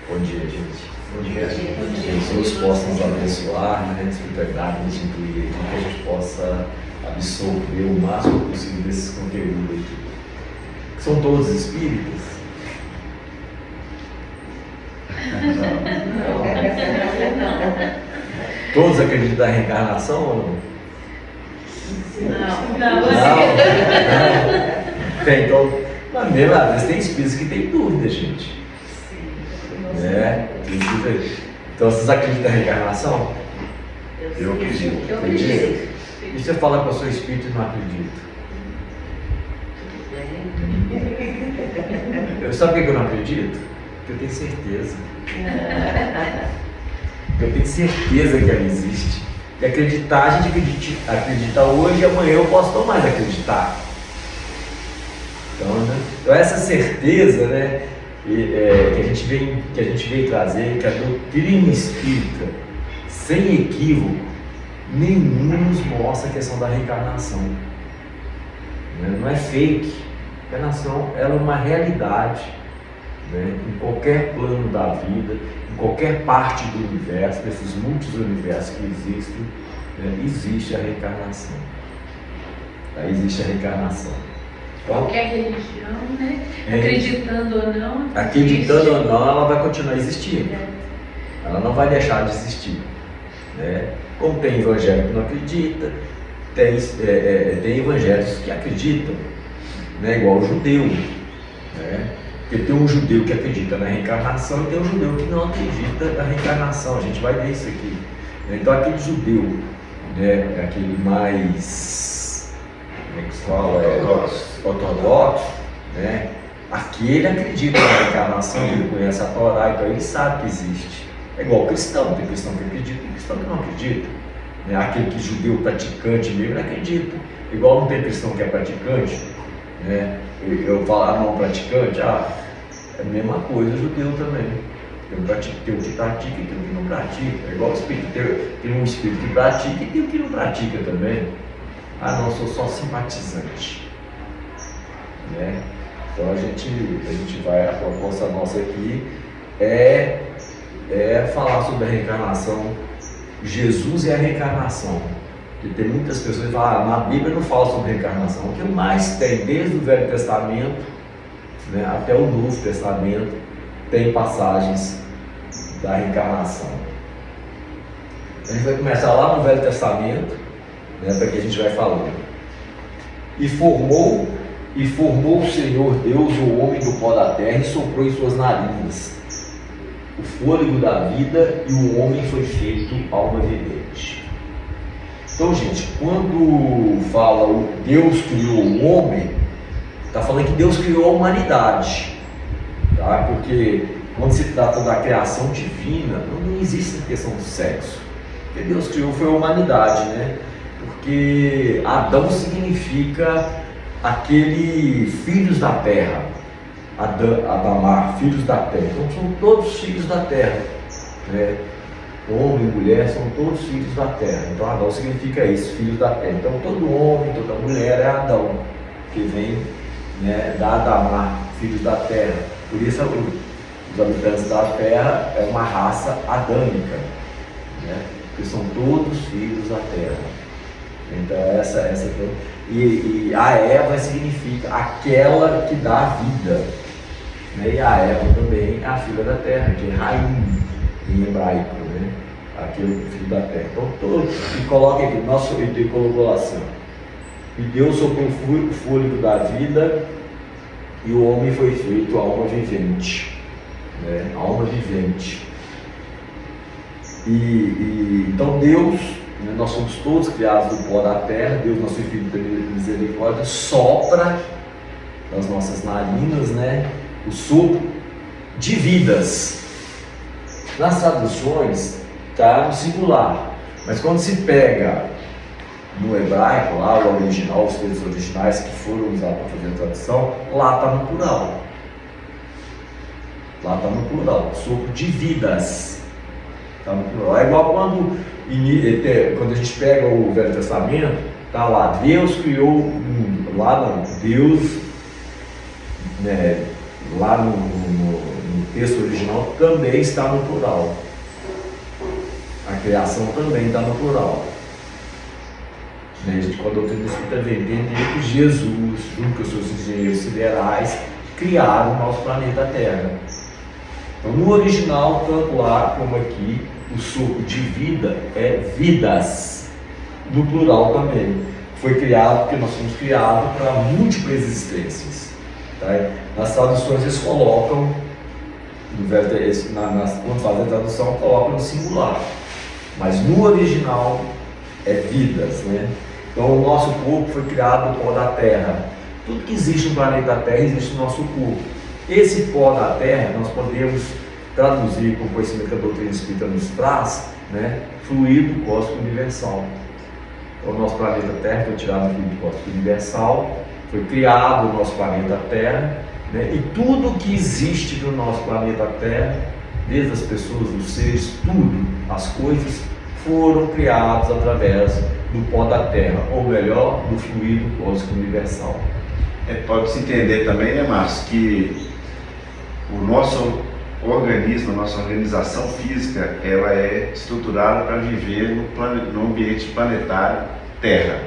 Bom dia, gente. Bom dia. Que Jesus possa nos abençoar, né, espiritualidade, nos incluir aqui, que a gente possa absorver o máximo possível desses conteúdos aqui. Que são todos espíritas? Todos acreditam na reencarnação ou não? Não. Tem, então, mas mesmo às vezes tem espíritos que tem dúvida, gente. Né? Então vocês acreditam na reencarnação? Eu acredito. Eu acredito. E você fala com o seu espírito e não acredita? Sabe por que eu não acredito? Porque eu tenho certeza. Eu tenho certeza que ela existe. E acreditar, a gente acredita hoje e amanhã eu posso não mais acreditar. Então, né? Então essa certeza, né, que a gente veio trazer, que a doutrina espírita, sem equívoco, nenhum nos mostra a questão da reencarnação. Né? Não é fake. A reencarnação ela é uma realidade. Né? Em qualquer plano da vida, em qualquer parte do universo, desses muitos universos que existem, né? Existe a reencarnação. Aí existe a reencarnação. Então, qualquer religião, né? Acreditando ou não. Acreditando ou não, ela vai continuar existindo. Ela não vai deixar de existir. Né? Como tem evangélico que não acredita, tem evangélicos que acreditam, né? Igual o judeu. Né? Porque tem um judeu que acredita na reencarnação e tem um judeu que não acredita na reencarnação. A gente vai ver isso aqui. Então aquele judeu, né, aquele mais, como é que se fala? Ortodoxo, né? Aquele acredita na reencarnação, ele conhece a Torá, então ele sabe que existe. É igual o cristão, tem cristão que acredita, tem cristão que não acredita. Né? Aquele que judeu praticante mesmo, ele acredita. Igual não tem cristão que é praticante, né? Eu falar não praticante, é a mesma coisa o judeu também. Tem o que pratica e tem o que não pratica. É igual o espírito, tem um espírito que pratica e tem o que não pratica também. Não, eu sou só simpatizante. Né? Então a gente vai, a proposta nossa aqui é falar sobre a reencarnação. Jesus é a reencarnação. Porque tem muitas pessoas que falam, na Bíblia não fala sobre reencarnação. O que mais tem, desde o Velho Testamento, né, até o Novo Testamento, tem passagens da reencarnação. A gente vai começar lá no Velho Testamento, né, para que a gente vai falando. E formou o Senhor Deus o homem do pó da terra e soprou em suas narinas o fôlego da vida, e o homem foi feito alma vivente. Então, gente, quando fala Deus criou o homem, está falando que Deus criou a humanidade, tá? Porque quando se trata da criação divina, não existe a questão do sexo. O que Deus criou foi a humanidade, né? Porque Adão significa aquele filhos da terra, Adamar, filhos da terra. Então são todos filhos da terra, né? Homem e mulher são todos filhos da terra. Então Adão significa isso, filhos da terra. Então todo homem, toda mulher é Adão, que vem, né, da Adamar, filhos da terra. Por isso os habitantes da terra é uma raça adâmica, né? Porque são todos filhos da terra. Então essa e a Eva significa aquela que dá vida, né? E a Eva também é a filha da terra, que é Raim em hebraico, né? Aquele filho da terra. Então todos, e coloca aqui, nosso ele colocou assim, e Deus soprou o fôlego da vida, e o homem foi feito alma vivente, né? Alma vivente. Então Deus, né, nós somos todos criados do pó da terra. Deus, nosso infinito misericórdia, sopra nas nossas narinas, né, o sopro de vidas. Nas traduções está no singular, mas quando se pega no hebraico, lá o original, os textos originais que foram usados para fazer a tradução, lá está no plural. Lá está no plural, sopro de vidas. Está no plural. É igual quando a gente pega o Velho Testamento, está lá, Deus criou o mundo. Lá não, Deus, né, lá no texto original também está no plural. A criação também está no plural. Né? A gente, com a doutrina espírita, vem entender que Jesus, junto com os seus engenheiros siderais, criaram o nosso planeta Terra. Então, no original, tanto lá como aqui, o sopro de vida é vidas, no plural também. Foi criado porque nós fomos criados para múltiplas existências. Tá? Nas traduções eles colocam, quando fazem a tradução, colocam no singular. Mas no original é vidas, né? Então o nosso corpo foi criado do pó da terra. Tudo que existe no planeta Terra existe no nosso corpo. Esse pó da terra nós podemos traduzir com o conhecimento que a doutrina espírita nos traz, né? Fluido cósmico universal. Então o nosso planeta Terra foi tirado do fluido cósmico universal, foi criado o nosso planeta Terra, né? E tudo que existe no nosso planeta Terra, desde as pessoas, os seres, tudo, as coisas, foram criados através do pó da Terra, ou melhor, do fluido cósmico universal. Pode-se entender também, né, Márcio, que o nosso organismo, a nossa organização física, ela é estruturada para viver no ambiente planetário Terra.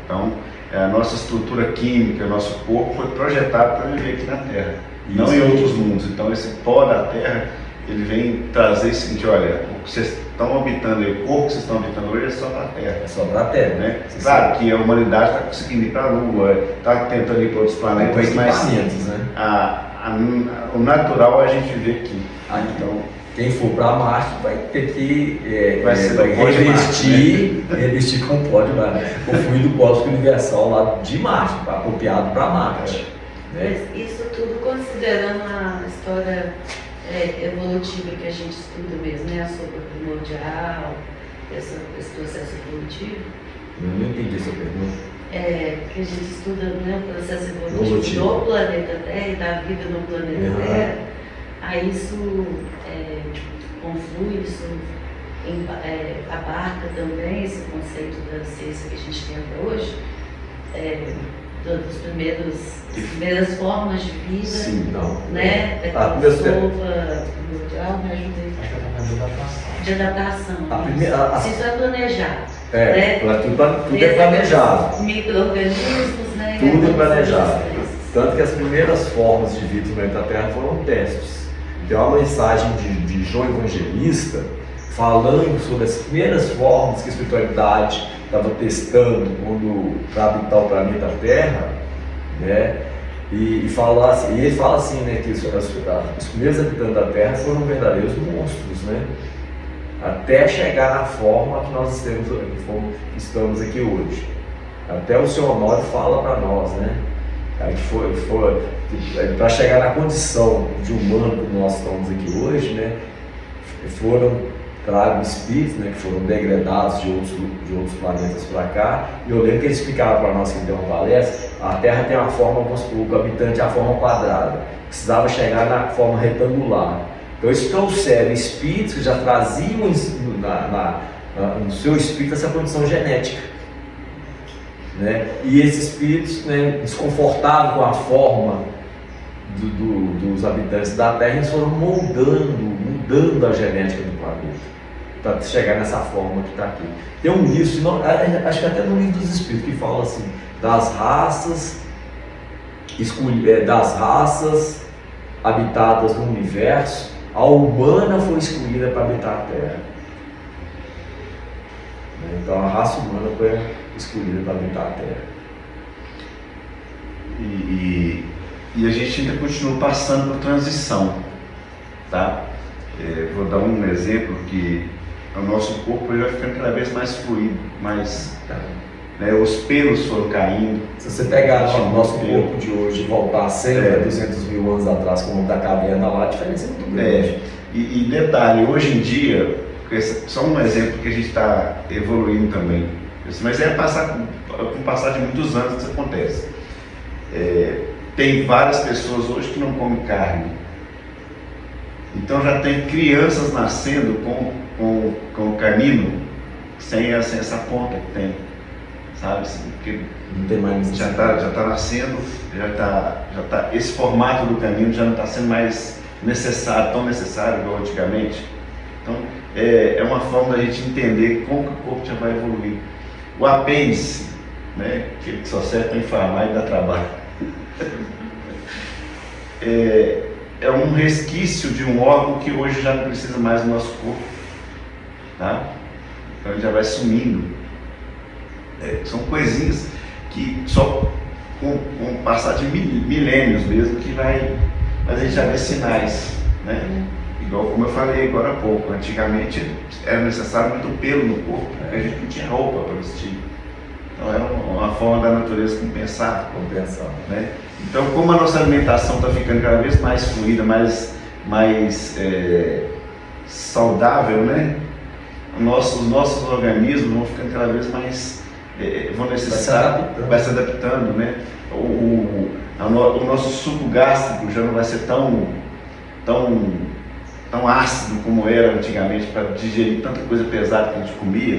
Então, a nossa estrutura química, o nosso corpo foi projetado para viver aqui na Terra, não em outros mundos. Então, esse pó da Terra, ele vem trazer o seguinte: olha, o que vocês estão habitando, o corpo que vocês estão habitando hoje é só para a Terra. É só para a Terra, né? Claro que a humanidade está conseguindo ir para a Lua, está tentando ir para outros planetas, mas né? O natural é a gente viver aqui. Então, quem for para Marte vai ter que revestir com pó de Marte, o fluido cósmico universal lá de Marte, apropriado para Marte. Né? Isso tudo considerando a história evolutiva que a gente estuda mesmo, né? A sopa primordial, esse processo evolutivo. Eu não entendi essa pergunta. Que a gente estuda, né, o processo evolutivo do planeta Terra e da vida no planeta Terra. Aí isso conflui, isso abarca também esse conceito da ciência que a gente tem até hoje, das primeiras formas de vida. Sim, não. Né? Sopa primordial, me ajuda aí. De adaptação. Se isso é planejado. Né? Tudo é planejado. Micro-organismos, né? Tudo é planejado. Tanto que as primeiras formas de vida no planeta Terra foram testes. Tem uma mensagem de João Evangelista falando sobre as primeiras formas que a espiritualidade estava testando para habitar o planeta Terra, né? E ele fala assim, né, que os primeiros habitantes da Terra foram verdadeiros monstros, né? Até chegar na forma que nós estamos aqui hoje. Até o Senhor Honório fala para nós, né? Para chegar na condição de humano que nós estamos aqui hoje, né? Foram tragos espíritos, né, que foram degradados de outros planetas para cá. E eu lembro que ele explicava para nós, que deu uma palestra, a Terra tem uma forma, o habitante é a forma quadrada, precisava chegar na forma retangular. Então eles trouxeram espíritos que já traziam no seu espírito essa condição genética, né? E esses espíritos, né, desconfortados com a forma dos habitantes da Terra, eles foram mudando a genética do planeta para chegar nessa forma que está aqui. Tem um livro, acho que até no Livro dos Espíritos, que fala assim, das raças habitadas no universo, a humana foi escolhida para habitar a Terra. Então a raça humana foi escolhida para habitar a Terra. E a gente ainda continua passando por transição, tá? Vou dar um exemplo que o nosso corpo ele vai ficando cada vez mais fluido, né, os pelos foram caindo. Se você pegar o nosso corpo de hoje e voltar 100, 200 mil anos atrás, como da caverna lá, a diferença é muito grande. E detalhe, hoje em dia, só um exemplo que a gente está evoluindo também, mas com o passar de muitos anos isso acontece. Tem várias pessoas hoje que não comem carne. Então já tem crianças nascendo com o canino sem essa ponta que tem, sabe? Porque não tem mais já está nascendo, esse formato do canino já não está sendo mais necessário, tão necessário igual antigamente. Então, é uma forma da gente entender como que o corpo já vai evoluir. O apêndice, né, que só serve para inflamar e dar trabalho, é um resquício de um órgão que hoje já não precisa mais do nosso corpo, tá? Então ele já vai sumindo. São coisinhas que só com o passar de milênios mesmo que vai, mas a gente já vê sinais, né? Igual como eu falei agora há pouco, antigamente era necessário muito pelo no corpo, porque a gente não tinha roupa para vestir. Então era uma forma da natureza compensar. Né? Então, como a nossa alimentação está ficando cada vez mais fluida, mais saudável, né? Os nossos organismos vão ficando cada vez mais, vão necessitar, vai se adaptando, né? O nosso suco gástrico já não vai ser tão ácido como era antigamente para digerir tanta coisa pesada que a gente comia,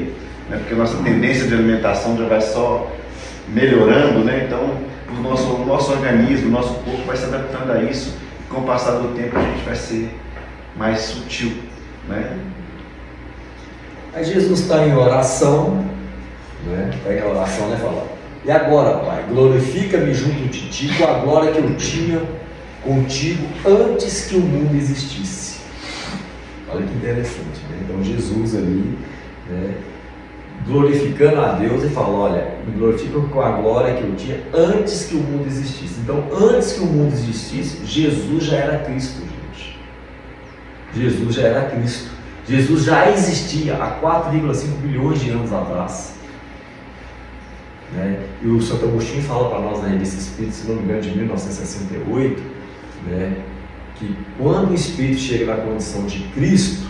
né? Porque a nossa tendência de alimentação já vai só melhorando, né? Então o nosso organismo, o nosso corpo vai se adaptando a isso, e com o passar do tempo a gente vai ser mais sutil, né? Aí Jesus está em oração, né? Está em oração, né? Fala: e agora, Pai, glorifica-me junto de ti com a glória que eu tinha contigo antes que o mundo existisse. Olha que interessante, né? Então Jesus ali, né, glorificando a Deus, e fala: olha, me glorifica com a glória que eu tinha antes que o mundo existisse. Então, antes que o mundo existisse, Jesus já era Cristo, gente. Jesus já era Cristo. Jesus já existia há 4,5 bilhões de anos atrás. Né? E o Santo Agostinho fala para nós na Revista Espírita, se não me engano, de 1968, né, que quando o Espírito chega na condição de Cristo,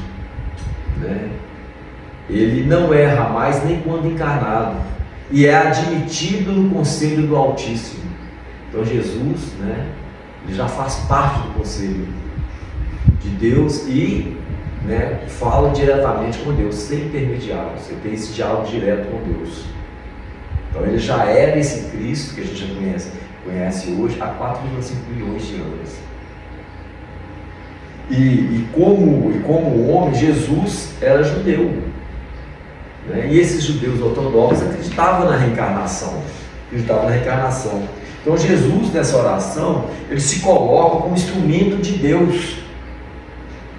né, ele não erra mais nem quando encarnado, e é admitido no conselho do Altíssimo. Então Jesus, né, ele já faz parte do conselho de Deus e, né, fala diretamente com Deus, sem intermediário. Você tem esse diálogo direto com Deus. Então ele já era esse Cristo que a gente já conhece hoje há 4,5 bilhões de anos. E como homem, Jesus era judeu, né? E esses judeus ortodoxos acreditavam na reencarnação. Então Jesus, nessa oração, ele se coloca como instrumento de Deus,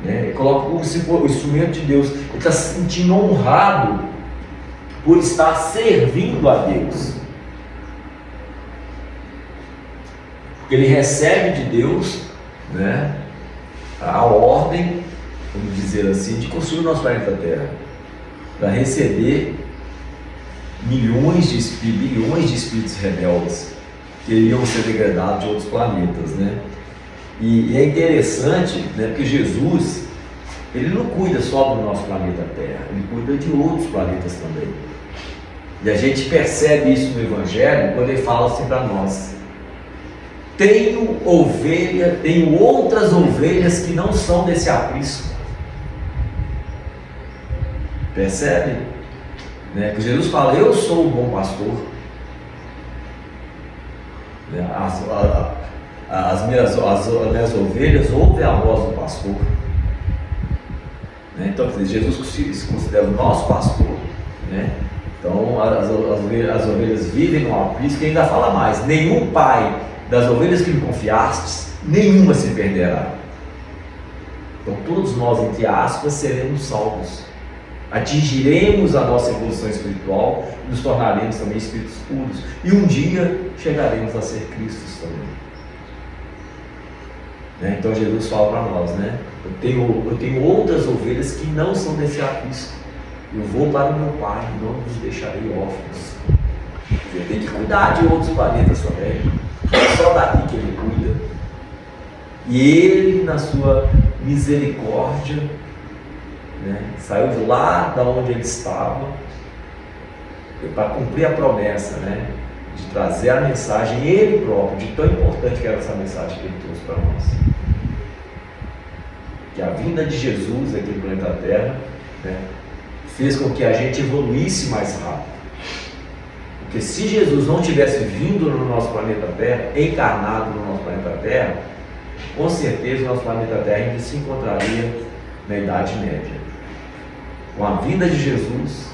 né? Ele coloca como instrumento de Deus. Ele está se sentindo honrado por estar servindo a Deus, porque ele recebe de Deus, né, a ordem, vamos dizer assim, de construir o nosso planeta Terra, para receber bilhões de espíritos rebeldes que iriam ser degradados de outros planetas, né? E é interessante, né, porque Jesus, ele não cuida só do nosso planeta Terra, ele cuida de outros planetas também. E a gente percebe isso no Evangelho quando ele fala assim para nós: tenho outras ovelhas que não são desse aprisco. Percebe? Né? Que Jesus fala: eu sou o bom pastor. As minhas ovelhas ouvem a voz do pastor. Né? Então, Jesus se considera o nosso pastor. Né? Então, as ovelhas vivem no aprisco, e ainda fala mais: nenhum pai das ovelhas que me confiastes, nenhuma se perderá. Então, todos nós, entre aspas, seremos salvos. Atingiremos a nossa evolução espiritual e nos tornaremos também espíritos puros. E um dia chegaremos a ser Cristos também. Né? Então, Jesus fala para nós, né? Eu tenho outras ovelhas que não são desse aprisco. Eu vou para o meu Pai, não vos deixarei órfãos. Eu tenho que cuidar de outros planetas também. Não é só daqui que ele cuida. E ele, na sua misericórdia, né, saiu de lá da onde ele estava para cumprir a promessa, né, de trazer a mensagem ele próprio, de tão importante que era essa mensagem que ele trouxe para nós. Que a vinda de Jesus aqui no planeta Terra, né, fez com que a gente evoluísse mais rápido. Porque se Jesus não tivesse vindo no nosso planeta Terra, encarnado no nosso planeta Terra, com certeza o nosso planeta Terra ainda se encontraria na Idade Média. Com a vinda de Jesus,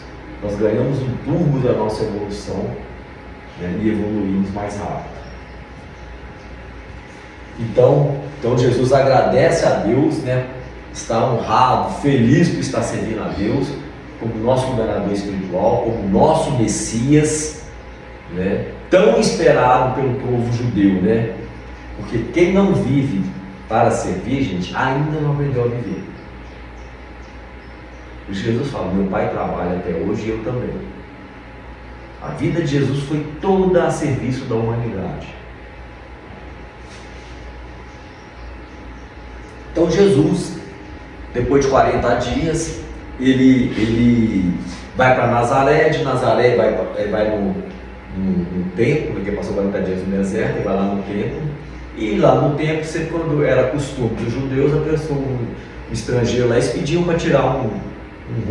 nós ganhamos um turbo da nossa evolução, né, e evoluímos mais rápido. Então Jesus agradece a Deus, né, está honrado, feliz por estar servindo a Deus, como nosso governador espiritual, como nosso Messias, né, tão esperado pelo povo judeu, né? Porque quem não vive para servir, gente, ainda não aprendeu a viver. E Jesus fala: meu pai trabalha até hoje e eu também. A vida de Jesus foi toda a serviço da humanidade. Então Jesus, depois de 40 dias, ele vai para Nazaré, de Nazaré vai no templo, porque passou 40 dias no deserto, ele vai lá no templo, e lá no templo, sempre quando era costume dos judeus, a pessoa, um estrangeiro lá, eles pediam para tirar um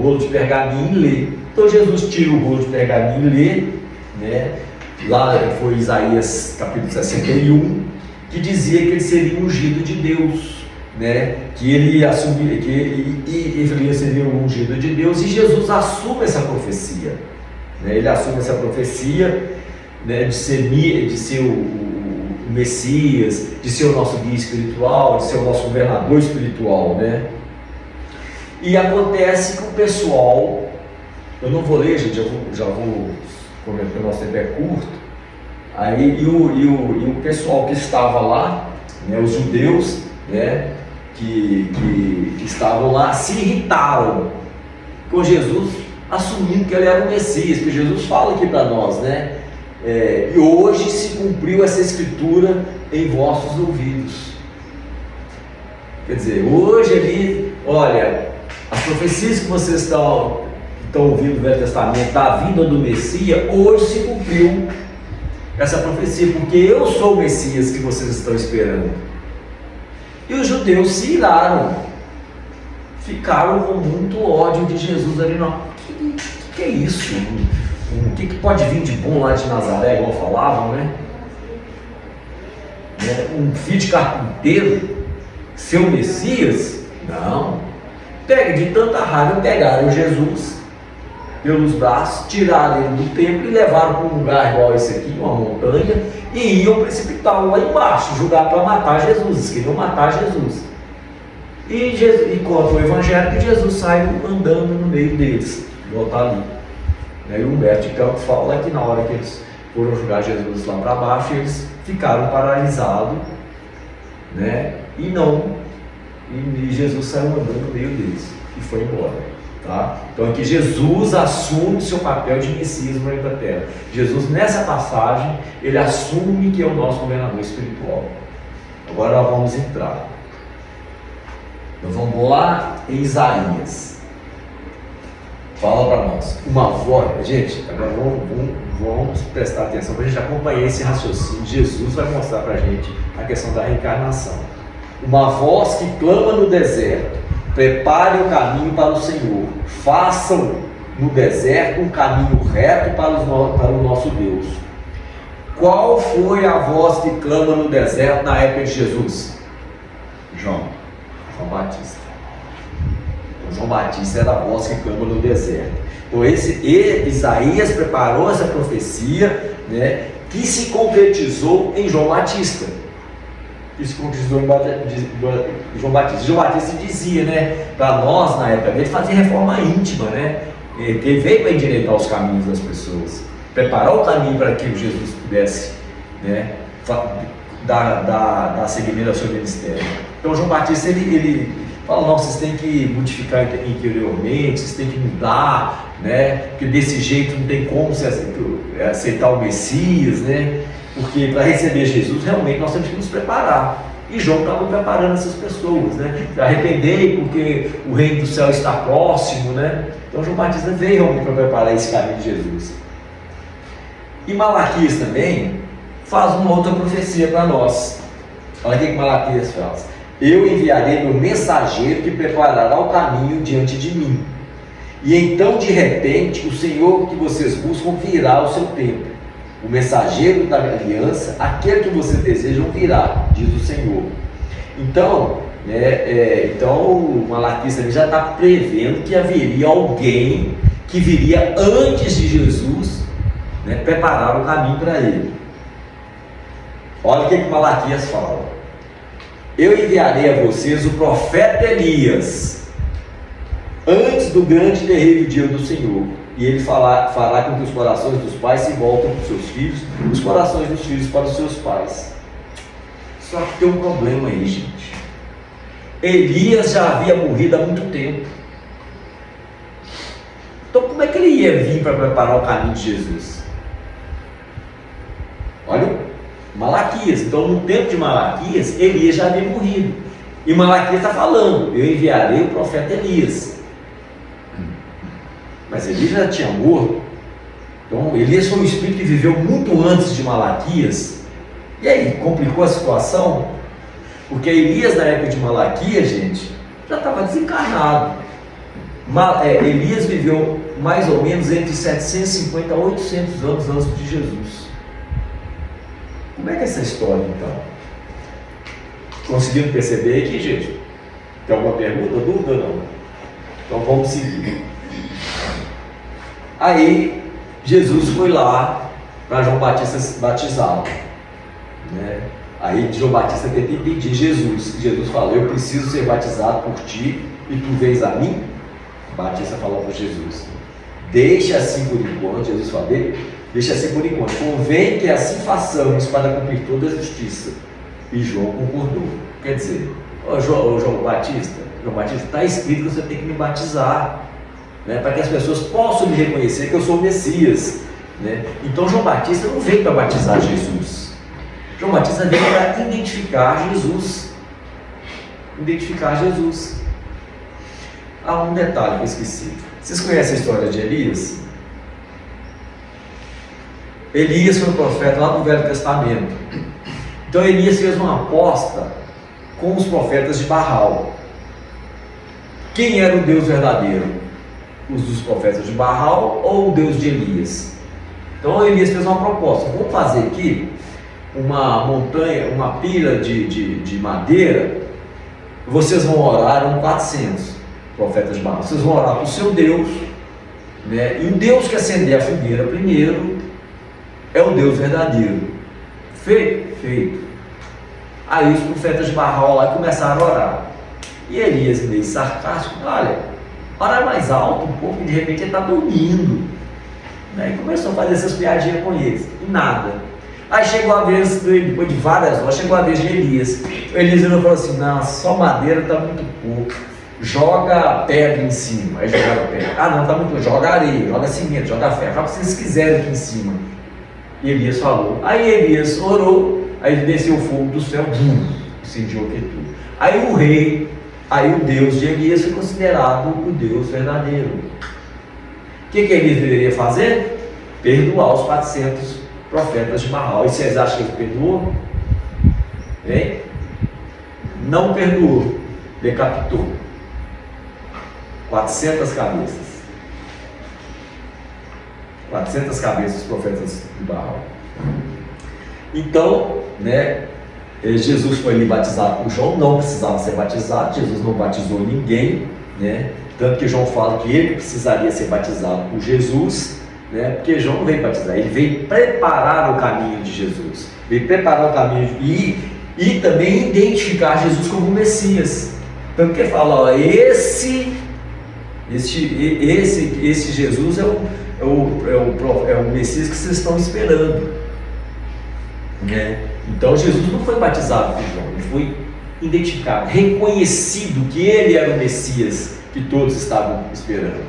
rolo de pergaminho e ler. Então Jesus tira o rolo de pergaminho e lê, né? Lá foi Isaías capítulo 61, que dizia que ele seria ungido de Deus, né? Que ele assumiria, que ele seria o ungido de Deus, e Jesus assume essa profecia, né? Ele assume essa profecia, né, de ser o Messias, de ser o nosso guia espiritual, de ser o nosso governador espiritual, né? E acontece que o pessoal, eu não vou ler, gente, já vou comentar, porque o nosso tempo é curto. Aí, e o pessoal que estava lá, né, os judeus, né, que estavam lá, se irritaram com Jesus, assumindo que ele era o Messias, que Jesus fala aqui para nós, né? E hoje se cumpriu essa escritura em vossos ouvidos. Quer dizer, hoje ali, olha, as profecias que vocês estão ouvindo no Velho Testamento da vinda do Messias, hoje se cumpriu essa profecia, porque eu sou o Messias que vocês estão esperando. E os judeus se iraram, ficaram com muito ódio de Jesus ali. Não, que é isso? O que pode vir de bom lá de Nazaré, igual falavam, né? Um filho de carpinteiro, seu Messias? Não. De tanta raiva, pegaram Jesus pelos braços, tiraram ele do templo e levaram para um lugar igual esse aqui, uma montanha, e iam precipitá-lo lá embaixo, julgar para matar Jesus. Eles queriam matar Jesus. E conta o Evangelho que Jesus saiu andando no meio deles, igual está ali. E o Humberto de Campos fala que na hora que eles foram julgar Jesus lá para baixo, eles ficaram paralisados, né? E Jesus saiu andando no meio deles e foi embora, tá? Então aqui Jesus assume o seu papel de Messias no planeta Terra. Jesus, nessa passagem, ele assume que é o nosso governador espiritual. Agora nós vamos entrar. Nós vamos lá em Isaías. Fala para nós. Uma voz, gente, agora vamos prestar atenção para a gente acompanhar esse raciocínio. Jesus vai mostrar para a gente a questão da reencarnação. Uma voz que clama no deserto: prepare o caminho para o Senhor, façam no deserto um caminho reto para o nosso Deus. Qual foi a voz que clama no deserto na época de Jesus? João Batista. João Batista era a voz que clama no deserto. Então Isaías preparou essa profecia, né, que se concretizou em João Batista. Isso concretizou em João Batista. João Batista dizia, né, para nós na época dele, fazer reforma íntima, né? Ele veio para endireitar os caminhos das pessoas, preparar o caminho para que Jesus pudesse, né, dar seguimento ao seu ministério. Então João Batista ele fala: não, vocês têm que modificar interiormente, vocês têm que mudar, né? Porque desse jeito não tem como você aceitar o Messias, né? Porque para receber Jesus, realmente nós temos que nos preparar. E João estava preparando essas pessoas, né? Arrependei porque o reino do céu está próximo, né? Então João Batista veio realmente para preparar esse caminho de Jesus. E Malaquias também faz uma outra profecia para nós. Olha o que Malaquias faz: eu enviarei meu mensageiro que preparará o caminho diante de mim. E então, de repente, o Senhor que vocês buscam virá ao seu tempo. O mensageiro da aliança, aquele que vocês desejam, virá, diz o Senhor. Então, então Malaquias também já está prevendo que haveria alguém que viria antes de Jesus, né, preparar o caminho para ele. Olha o que Malaquias fala: eu enviarei a vocês o profeta Elias antes do grande e terrível dia do Senhor, e ele fará com que os corações dos pais se voltem para os seus filhos, os corações dos filhos para os seus pais. Só que tem um problema aí, gente. Elias já havia morrido há muito tempo. Então como é que ele ia vir para preparar o caminho de Jesus? Olha, Malaquias. Então no tempo de Malaquias, Elias já havia morrido. E Malaquias está falando: eu enviarei o profeta Elias. Mas Elias já tinha morto. Então Elias foi um espírito que viveu muito antes de Malaquias. E aí, complicou a situação? Porque Elias, na época de Malaquias, gente, já estava desencarnado. Elias viveu mais ou menos entre 750 a 800 anos antes de Jesus. Como é que é essa história, então? Conseguiram perceber aqui, gente? Tem alguma pergunta, dúvida ou não? Então vamos seguir. Aí, Jesus foi lá para João Batista batizá-lo, né? Aí João Batista tenta impedir Jesus. Jesus fala: eu preciso ser batizado por ti e tu vens a mim? Batista falou para Jesus: deixa assim por enquanto. Jesus falou: deixa assim por enquanto, convém que assim façamos para cumprir toda a justiça. E João concordou. Quer dizer, João Batista, está escrito que você tem que me batizar, né, para que as pessoas possam me reconhecer que eu sou o Messias, né? Então João Batista não veio para batizar Jesus. João Batista veio para identificar Jesus. Ah, um detalhe que eu esqueci. Vocês conhecem a história de Elias? Elias foi um profeta lá do Velho Testamento. Então Elias fez uma aposta com os profetas de Baal. Quem era o Deus verdadeiro? Os dos profetas de Baal ou o Deus de Elias? Então Elias fez uma proposta: vamos fazer aqui uma montanha, uma pilha de madeira. Vocês vão orar, eram 400 profetas de Baal. Vocês vão orar para o seu Deus, né? E o Deus que acender a fogueira primeiro é o Deus verdadeiro. Feito. Aí os profetas de Baal lá começaram a orar. E Elias, meio sarcástico: olha, ora mais alto um pouco. E de repente ele está dormindo, né? E começou a fazer essas piadinhas com eles. E nada. Aí chegou a vez, depois de várias horas, chegou a vez de Elias. Elias falou assim: não, só madeira está muito pouco, joga pedra em cima. Aí jogaram pedra. Ah não, está muito, joga areia, joga cimento, joga ferro, joga o que vocês quiserem aqui em cima. E Elias falou. Aí Elias orou, aí desceu o fogo do céu, incendiou aqui tudo. Aí o rei, aí o Deus de Elias foi considerado o Deus verdadeiro. O que Elias deveria fazer? Perdoar os 400 profetas de Baal. E vocês acham que ele perdoou? Hein? Não perdoou, decapitou 400 cabeças. 400 cabeças dos profetas de Baal. Então, né, Jesus foi ali batizado por João, não precisava ser batizado. Jesus não batizou ninguém, né? Tanto que João fala que ele precisaria ser batizado por Jesus, né? Porque João não veio batizar, ele veio preparar o caminho de Jesus, veio preparar o caminho e também identificar Jesus como Messias. Tanto que ele fala: ó, esse Jesus é o Messias que vocês estão esperando, né? Então Jesus não foi batizado por João, ele foi identificado, reconhecido que ele era o Messias que todos estavam esperando.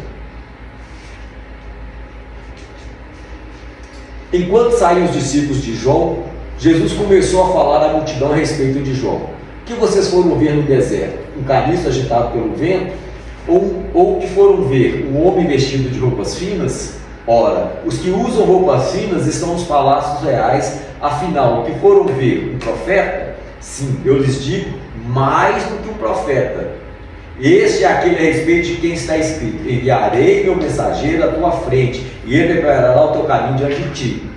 Enquanto saíam os discípulos de João, Jesus começou a falar à multidão a respeito de João. O que vocês foram ver no deserto? Um caniço agitado pelo vento? Ou que foram ver um homem vestido de roupas finas? Ora, os que usam roupas finas estão nos palácios reais. Afinal, o que foram ver? Um profeta? Sim, eu lhes digo, mais do que um profeta. Este é aquele a respeito de quem está escrito: enviarei meu mensageiro à tua frente, e ele preparará o teu caminho diante de ti.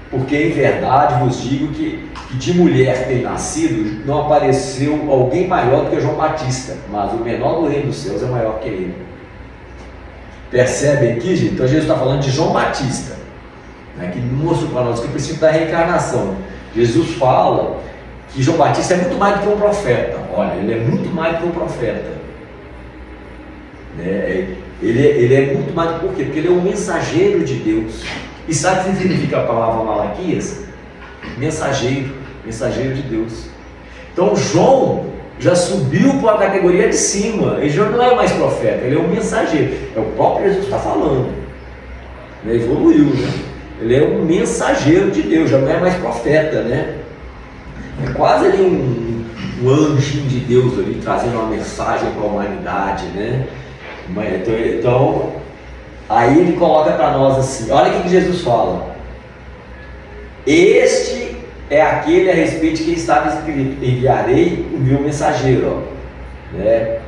Porque em verdade vos digo que que de mulher tem nascido, não apareceu alguém maior do que João Batista, mas o menor do reino dos céus é maior que ele. Percebe aqui, gente? Então Jesus está falando de João Batista, né, que mostra para nós que é o princípio da reencarnação. Jesus fala que João Batista é muito mais do que um profeta. Olha, ele é muito mais do que um profeta. Ele é muito mais. Por quê? Porque ele é um mensageiro de Deus. E sabe o que significa a palavra Malaquias? Mensageiro de Deus. Então João já subiu para a categoria de cima. Ele já não é mais profeta, ele é um mensageiro. É o próprio Jesus que está falando. Ele evoluiu, né? Ele é um mensageiro de Deus, já não é mais profeta, né? É quase ali um anjinho de Deus ali, trazendo uma mensagem para a humanidade, né? Então, aí ele coloca para nós assim, olha o que Jesus fala. Este é aquele a respeito de quem estava escrito, enviarei o meu mensageiro, né?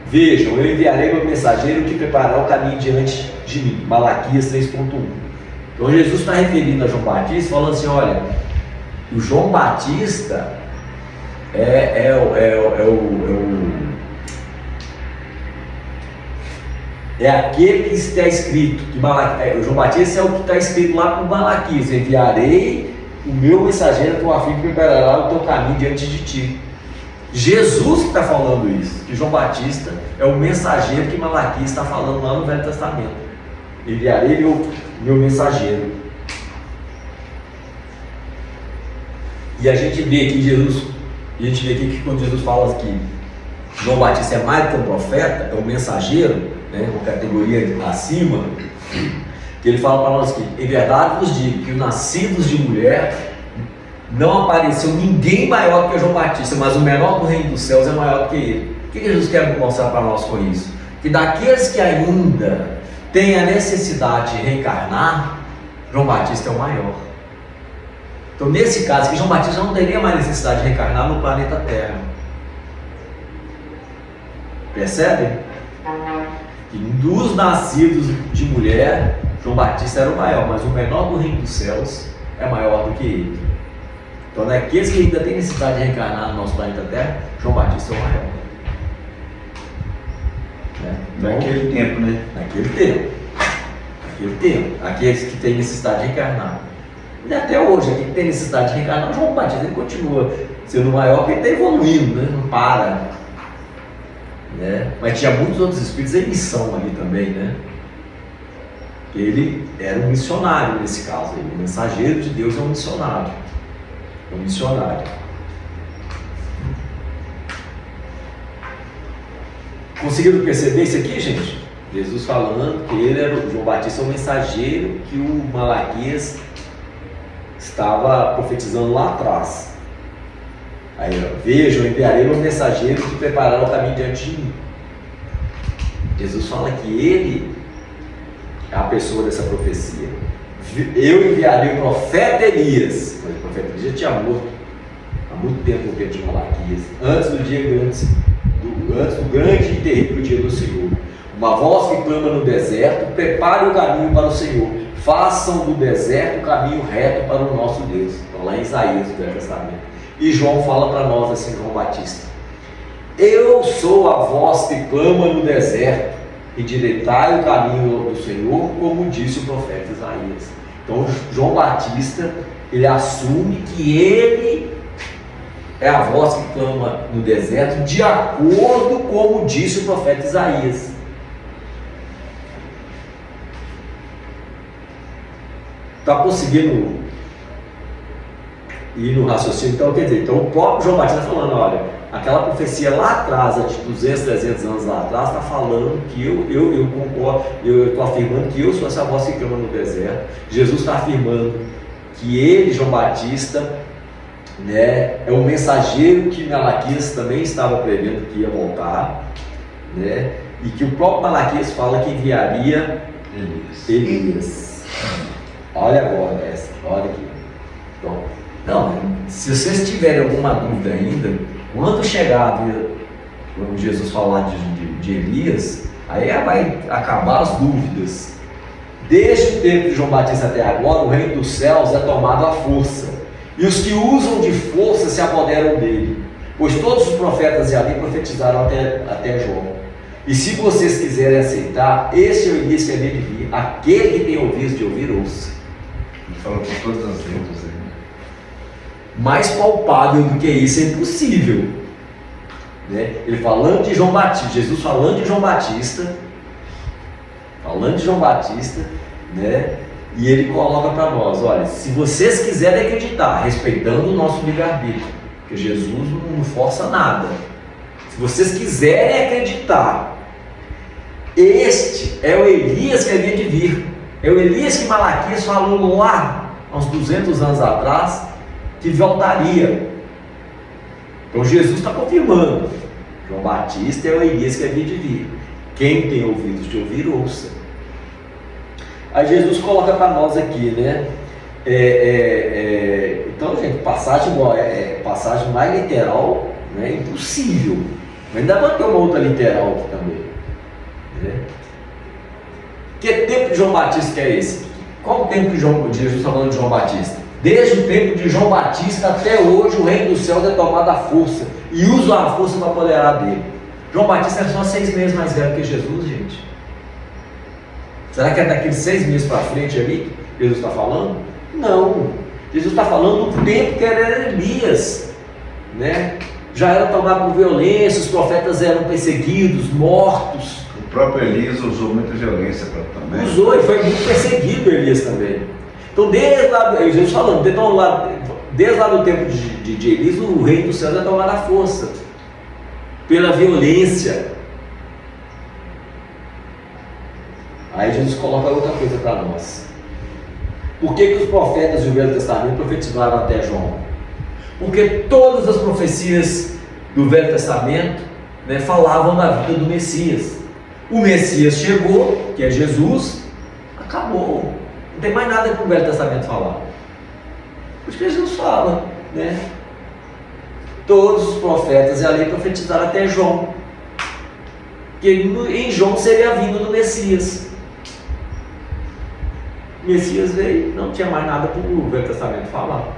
Vejam, eu enviarei meu mensageiro que preparará o caminho diante de mim. Malaquias 3.1. Então Jesus está referindo a João Batista, falando assim, olha, o João Batista é aquele que está escrito, o João Batista é o que está escrito lá com Malaquias, enviarei o meu mensageiro com a fim que preparará o teu caminho diante de ti. Jesus que está falando isso, que João Batista é o mensageiro que Malaquias está falando lá no Velho Testamento. Enviarei meu mensageiro. E a gente vê aqui que quando Jesus fala que João Batista é mais do que um profeta, é um mensageiro, né, uma categoria acima, que ele fala para nós que, em verdade vos digo, que os nascidos de mulher não apareceu ninguém maior do que João Batista, mas o menor do reino dos céus é maior do que ele. O que Jesus quer mostrar para nós com isso? Que daqueles que ainda têm a necessidade de reencarnar, João Batista é o maior. Então, nesse caso, que João Batista não teria mais necessidade de reencarnar no planeta Terra. Percebem? Que dos nascidos de mulher, João Batista era o maior, mas o menor do reino dos céus é maior do que ele. Então, daqueles que ainda têm necessidade de reencarnar no nosso planeta Terra, João Batista é o maior. Né? Então, naquele tempo, né? Naquele tempo. Aqueles que têm necessidade de reencarnar. E até hoje, aquele que tem necessidade de reencarnar, João Batista ele continua sendo maior porque ele está evoluindo, né? Não para. Né? Mas tinha muitos outros espíritos em missão ali também, né? Ele era um missionário nesse caso aí. O mensageiro de Deus é um missionário. Conseguiram perceber isso aqui, gente? Jesus falando que ele era o João Batista, o mensageiro que o Malaquias estava profetizando lá atrás. Aí, ó, vejam, enviarei um mensageiro que preparará o caminho diante de mim. Jesus fala que ele é a pessoa dessa profecia. Eu enviarei o profeta Elias, mas o profeta Elias já tinha morto há muito tempo no tempo de Malaquias, antes do grande e terrível dia do Senhor. Uma voz que clama no deserto, prepare o caminho para o Senhor, façam do deserto o caminho reto para o nosso Deus. Então, lá em Isaías, do Velho Testamento. E João fala para nós assim, João Batista: eu sou a voz que clama no deserto, endireitai o caminho do Senhor, como disse o profeta Isaías. Então João Batista, ele assume que ele é a voz que clama no deserto, de acordo com como disse o profeta Isaías. Está conseguindo ir no raciocínio? Então, quer dizer, então o próprio João Batista está falando, olha, aquela profecia lá atrás, de 200, 300 anos lá atrás, está falando que eu concordo, eu estou afirmando que eu sou essa voz que clama no deserto. Jesus está afirmando que ele, João Batista, né, é um mensageiro que Malaquias também estava prevendo que ia voltar, né, e que o próprio Malaquias fala que enviaria Elias. Olha agora essa, olha aqui. Então, não, se vocês tiverem alguma dúvida ainda, quando chegar quando Jesus falar de Elias, aí vai acabar as dúvidas. Desde o tempo de João Batista até agora, o reino dos céus é tomado à força. e os que usam de força se apoderam dele, pois todos os profetas e a lei profetizaram até João. E se vocês quiserem aceitar, este é o Elias que havia de vir, aquele que tem ouvidos de ouvir, ouça. Ele falou com todas as letras aí. Mais palpável do que isso é impossível, né? Ele falando de João Batista, Jesus falando de João Batista, né? E ele coloca para nós, olha, se vocês quiserem acreditar, respeitando o nosso livre-arbítrio, porque Jesus não força nada, se vocês quiserem acreditar, este é o Elias que havia de vir, é o Elias que Malaquias falou lá, há uns 200 anos atrás, que voltaria. Então Jesus está confirmando, João Batista é o Elias que havia de vir. Quem tem ouvidos de ouvir, ouça. Aí Jesus coloca para nós aqui, né? Então, gente, passagem mais literal, né? Impossível. Mas ainda vai ter uma outra literal aqui também, né? Que tempo de João Batista que é esse? Qual o tempo de Jesus está falando de João Batista? Desde o tempo de João Batista até hoje, o reino dos céus é tomado à força, e usa a força para apoderar dele. João Batista é só 6 meses mais velho que Jesus, gente. Será que é daqueles 6 meses para frente ali que Jesus está falando? Não. Jesus está falando do tempo que era Elias, né? Já era tomado por violência, os profetas eram perseguidos, mortos. O próprio Elias usou muita violência também. Usou e foi muito perseguido Elias também. Então, desde lá, Jesus falando, desde lá do tempo de Elias, o reino do céu é tomado à força, pela violência. Aí Jesus coloca outra coisa para nós. Por que os profetas do Velho Testamento profetizaram até João? Porque todas as profecias do Velho Testamento, né, falavam da vida do Messias. O Messias chegou, que é Jesus, acabou. Não tem mais nada que o Velho Testamento falar. Por isso que Jesus fala, né? Todos os profetas e a lei profetizaram até João, que em João seria a vinda do Messias. O Messias veio, não tinha mais nada para o Velho Testamento falar,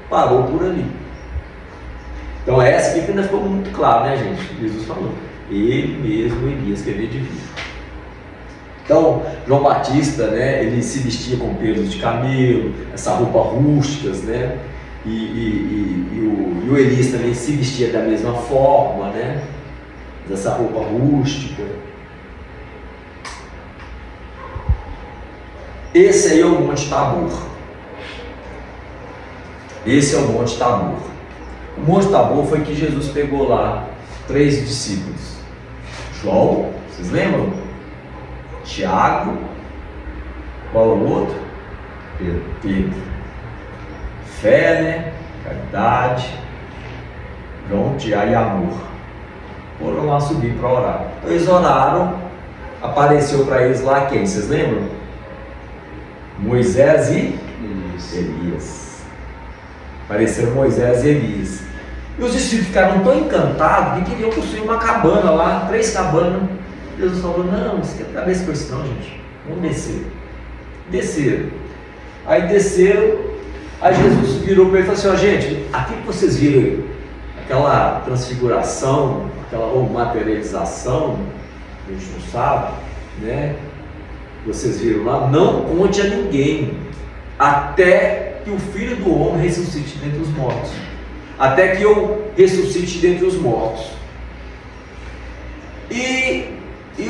parou por ali. Então essa aqui ainda ficou muito claro, né, gente? Jesus falou, ele mesmo, Elias, que havia de vir. Então João Batista, né, ele se vestia com pelos de camelo, essa roupa rústicas, né? E o Elias também se vestia da mesma forma, né? Dessa roupa rústica. Esse aí é o Monte Tabor. Esse é o Monte Tabor. O Monte Tabor foi que Jesus pegou lá 3 discípulos. João, vocês lembram? Tiago, qual é o outro? Pedro. Fé, né? Caridade, João, Tiago e amor. Foram lá subir para orar. Então eles oraram, apareceu para eles lá quem? Vocês lembram? Moisés e Elias. Apareceram Moisés e Elias. E os discípulos ficaram tão encantados que queriam construir uma cabana lá, 3 cabanas. Jesus falou, não quer cabeça com isso não, gente. Vamos descer. Desceram. Aí desceram. Aí Jesus virou para ele e falou assim, ó, gente, aqui que vocês viram, aquela transfiguração, aquela materialização, a gente não sabe, né? Vocês viram lá, não conte a ninguém, até que o Filho do Homem ressuscite dentre os mortos. Até que eu ressuscite dentre os mortos. E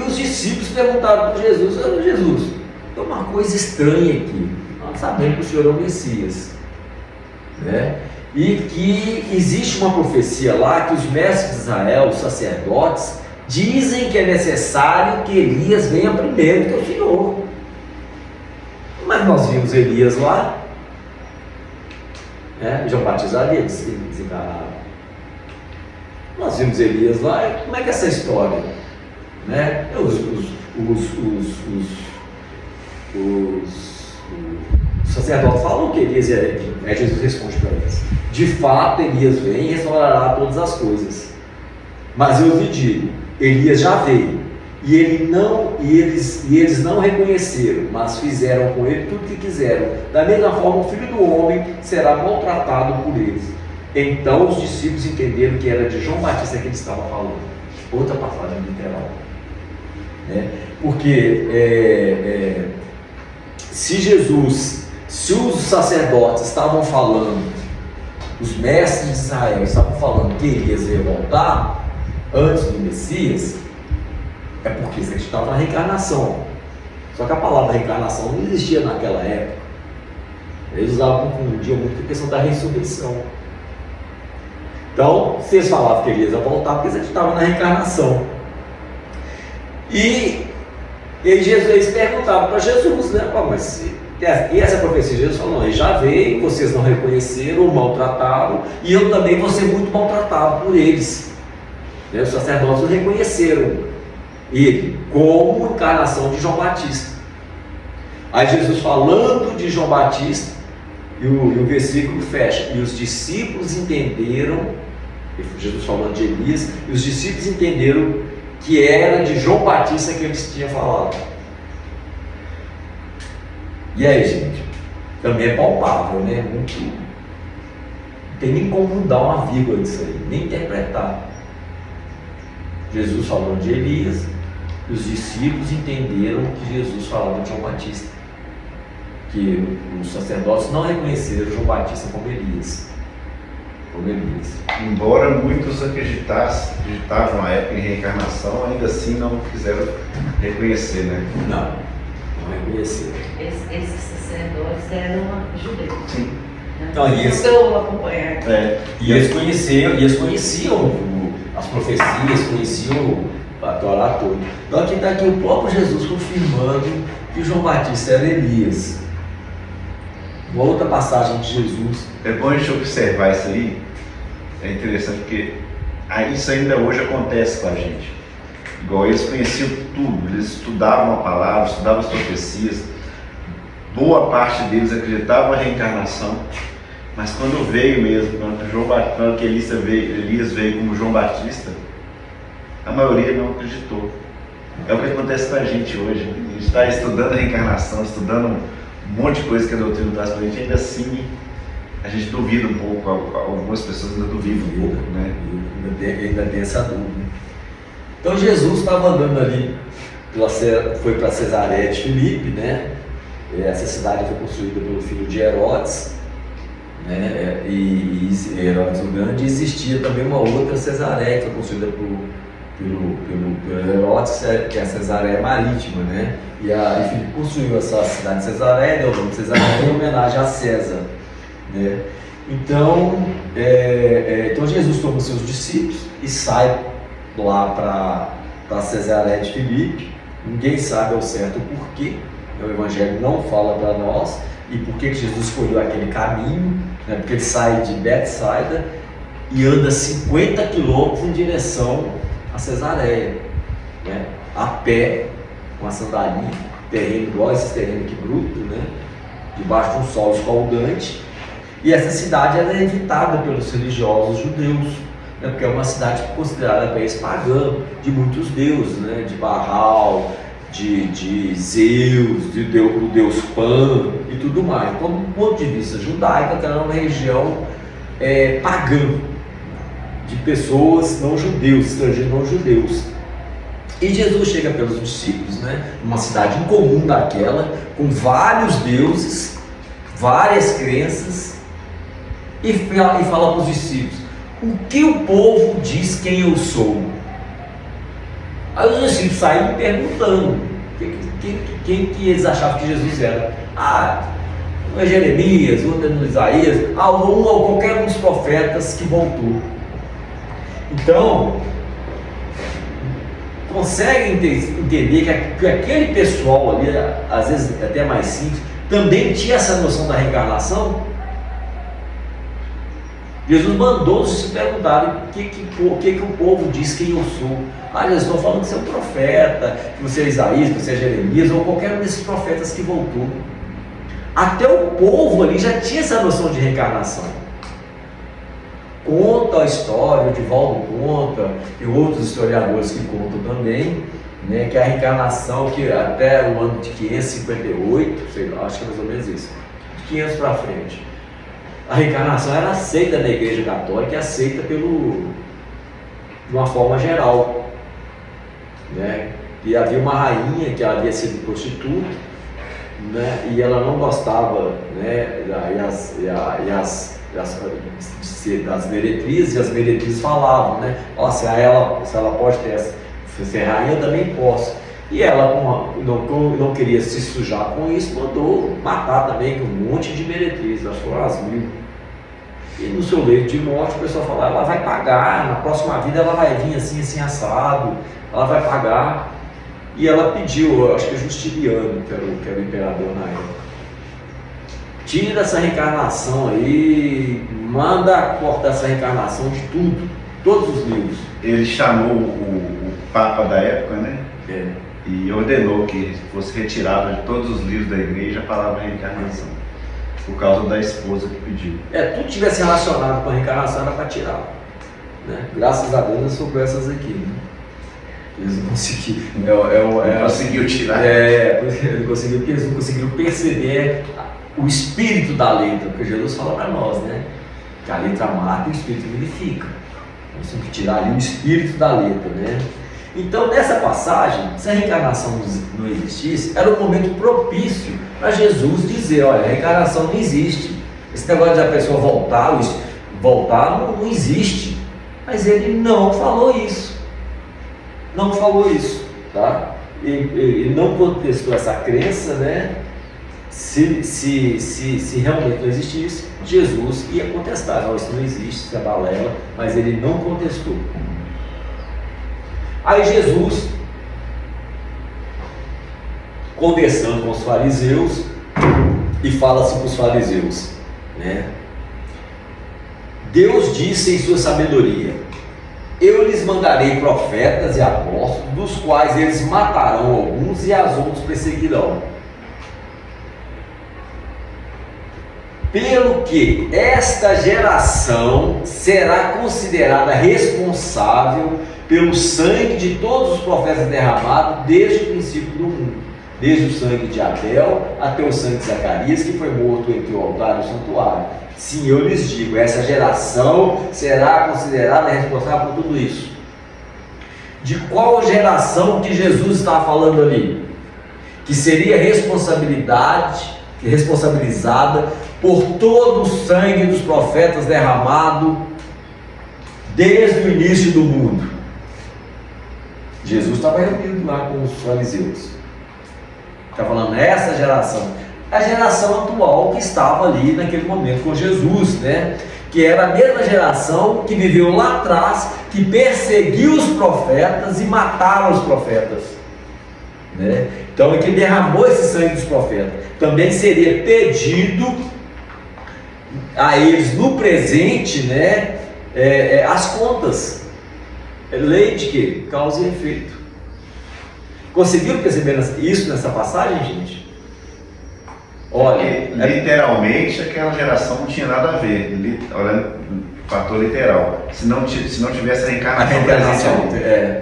os discípulos perguntaram para Jesus, Jesus, tem uma coisa estranha aqui. Nós sabemos que o Senhor é o Messias, né? E que existe uma profecia lá que os mestres de Israel, os sacerdotes, dizem que é necessário que Elias venha primeiro que o Senhor. Mas nós vimos Elias lá, né? João Batista havia desencarnado. Nós vimos Elias lá, como é que é essa história? Né? Os sacerdotes falam que Elias é, Jesus responde para eles. De fato, Elias vem e restaurará todas as coisas. Mas eu lhe digo, Elias já veio, e eles não reconheceram, mas fizeram com ele tudo o que quiseram. Da mesma forma, o Filho do Homem será maltratado por eles. Então os discípulos entenderam que era de João Batista que ele estava falando. Outra passagem literal, né? Porque se os sacerdotes estavam falando, os mestres de Israel estavam falando que Elias ia voltar antes do Messias, é porque eles acreditavam na reencarnação. Só que a palavra reencarnação não existia naquela época. Eles confundiam muito a questão da ressurreição. Então, se eles falavam que Elias ia voltar, porque eles acreditavam na reencarnação. E eles perguntavam para Jesus, né? E essa profecia, Jesus falou: ele já veio, vocês não reconheceram, maltrataram, e eu também vou ser muito maltratado por eles. Os sacerdotes não reconheceram ele como encarnação de João Batista. Aí Jesus falando de João Batista, e o versículo fecha: e os discípulos entenderam, Jesus falando de Elias, e os discípulos entenderam que era de João Batista que eles tinham falado. E aí, gente, também é palpável, né? Não tem nem como mudar uma vírgula disso aí, nem interpretar. Jesus falando de Elias, e os discípulos entenderam que Jesus falava de João Batista, que os sacerdotes não reconheceram João Batista como Elias. Embora muitos acreditavam na época em reencarnação, ainda assim não quiseram reconhecer, né? Não reconheceram. Esses sacerdotes eram judeus. Sim. Né? Então, eu acompanhar. E eles conheciam as profecias, conheciam a Torá toda. Então aqui está aqui o próprio Jesus confirmando que João Batista era Elias. Uma outra passagem de Jesus. É bom a gente observar isso aí. É interessante porque isso ainda hoje acontece com a gente. Igual eles conheciam tudo, eles estudavam a palavra, estudavam as profecias. Boa parte deles acreditava na reencarnação, mas quando veio mesmo, quando Elias veio como João Batista, a maioria não acreditou. É o que acontece com a gente hoje. A gente está estudando a reencarnação, estudando um monte de coisa que a doutrina traz para a gente, ainda assim a gente duvida um pouco, algumas pessoas ainda duvidam um pouco, né? Ainda tem essa dúvida. Então Jesus estava andando ali, foi para Cesareia de Filipe, né? Essa cidade foi construída pelo filho de Herodes, né? E Herodes o Grande. Existia também uma outra Cesareia que foi construída pelo Herodes, que é a Cesareia Marítima, né? E Filipe construiu essa cidade de Cesareia, deu o nome de Cesareia em homenagem a César, né? Então Jesus toma seus discípulos e sai lá para Cesareia de Filipe. Ninguém sabe ao certo o porquê, o Evangelho não fala para nós, e por que Jesus escolheu aquele caminho, né? Porque ele sai de Betsaida e anda 50 quilômetros em direção a Cesareia, né? A pé, com a sandalinha, terreno igual esse terreno aqui bruto, né? Debaixo de um sol escaldante. E essa cidade era evitada pelos religiosos judeus, né? Porque é uma cidade considerada país pagão, de muitos deuses, né? De Baal, de Zeus, do deus Pan e tudo mais. Então, do ponto de vista judaico, aquela era uma região pagã, de pessoas não judeus, estrangeiros não judeus. E Jesus chega pelos discípulos, né? Uma cidade incomum daquela, com vários deuses, várias crenças, e fala para os discípulos: o que o povo diz quem eu sou? Aí os discípulos saíram perguntando quem que eles achavam que Jesus era. Um é Jeremias, outro é Isaías, um ou qualquer um dos profetas que voltou. Então, conseguem entender que aquele pessoal ali, às vezes até mais simples, também tinha essa noção da reencarnação? Jesus mandou se perguntarem o que o povo diz quem eu sou. Eles estão falando que você é um profeta, que você é Isaías, que você é Jeremias, ou qualquer um desses profetas que voltou. Até o povo ali já tinha essa noção de reencarnação. Conta a história, o Divaldo conta, e outros historiadores que contam também, né, que é a reencarnação, que até o ano de 558, sei lá, acho que é mais ou menos isso, de 500 para frente, a reencarnação era aceita na Igreja Católica e aceita de uma forma geral, né? E havia uma rainha que havia sido prostituta, né? E ela não gostava, né? Das meretrizes, e as meretrizes falavam, né? Ó, se ela pode ser rainha, eu também posso. E ela não queria se sujar com isso, mandou matar também um monte de meretrizes, acho que foram as 1000. E no seu leito de morte o pessoal falava, ela vai pagar, na próxima vida ela vai vir assim, assim, assado, ela vai pagar. E ela pediu, acho que é Justiniano, que era o imperador na época, tira essa reencarnação aí, manda cortar essa reencarnação de tudo, todos os livros. Ele chamou o Papa da época, né? É. E ordenou que fosse retirada de todos os livros da igreja a palavra reencarnação, por causa da esposa que pediu. Tudo que tivesse relacionado com a reencarnação era para tirar, né? Graças a Deus eu soube essas aqui, né? Eles não conseguiram. Conseguiu tirar. Ele conseguiu, porque eles não conseguiram perceber o espírito da letra, porque Jesus fala para nós, né? Que a letra mata e o espírito vivifica. Nós temos que tirar ali o espírito da letra, né? Então, nessa passagem, se a reencarnação não existisse, era um momento propício para Jesus dizer: olha, a reencarnação não existe. Esse negócio de a pessoa voltar não existe. Mas ele não falou isso. Não falou isso, tá? Ele não contestou essa crença, né? Se realmente não existisse, Jesus ia contestar. Não, isso não existe, isso é balela, mas ele não contestou. Aí Jesus, conversando com os fariseus, e fala assim para os fariseus, né? Deus disse em sua sabedoria: eu lhes mandarei profetas e apóstolos, dos quais eles matarão alguns e as outros perseguirão. Pelo que esta geração será considerada responsável pelo sangue de todos os profetas derramados desde o princípio do mundo, desde o sangue de Abel até o sangue de Zacarias, que foi morto entre o altar e o santuário. Sim, eu lhes digo, essa geração será considerada responsável por tudo isso. De qual geração que Jesus estava falando ali? Que seria responsabilizada por todo o sangue dos profetas derramado desde o início do mundo. Jesus estava reunido lá com os fariseus. Está falando essa geração, a geração atual que estava ali naquele momento com Jesus, né? Que era a mesma geração que viveu lá atrás, que perseguiu os profetas e mataram os profetas, né? Então, é que derramou esse sangue dos profetas. Também seria pedido a eles no presente, né? As contas. Lei de quê? Causa e efeito. Conseguiram perceber isso nessa passagem, gente? Olha, literalmente aquela geração não tinha nada a ver, olhando o fator literal. Se não tivesse a reencarnação presente,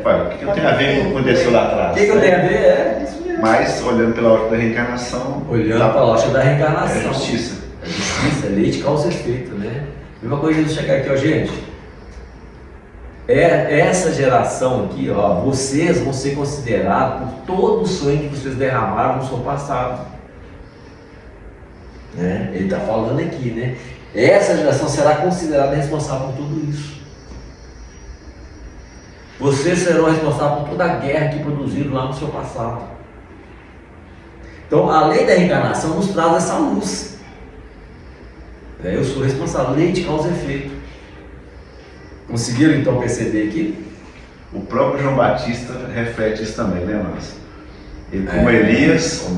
olha, o que tem a ver com o que aconteceu lá atrás? O que tem a ver? É isso mesmo. Mas olhando pela ótica da reencarnação, olhando pela ótica da reencarnação, é justiça. É justiça, lei de causa e efeito, né? Mesma coisa de chegar aqui, ó, gente. Essa geração aqui, ó, vocês vão ser considerados por todo o sangue que vocês derramaram no seu passado, né? Ele está falando aqui, né? Essa geração será considerada responsável por tudo isso. Vocês serão responsáveis por toda a guerra que produziram lá no seu passado. Então, a lei da reencarnação nos traz essa luz. Eu sou responsável, lei de causa e efeito. Conseguiram então perceber aqui? O próprio João Batista reflete isso também, né, Márcio? Como Elias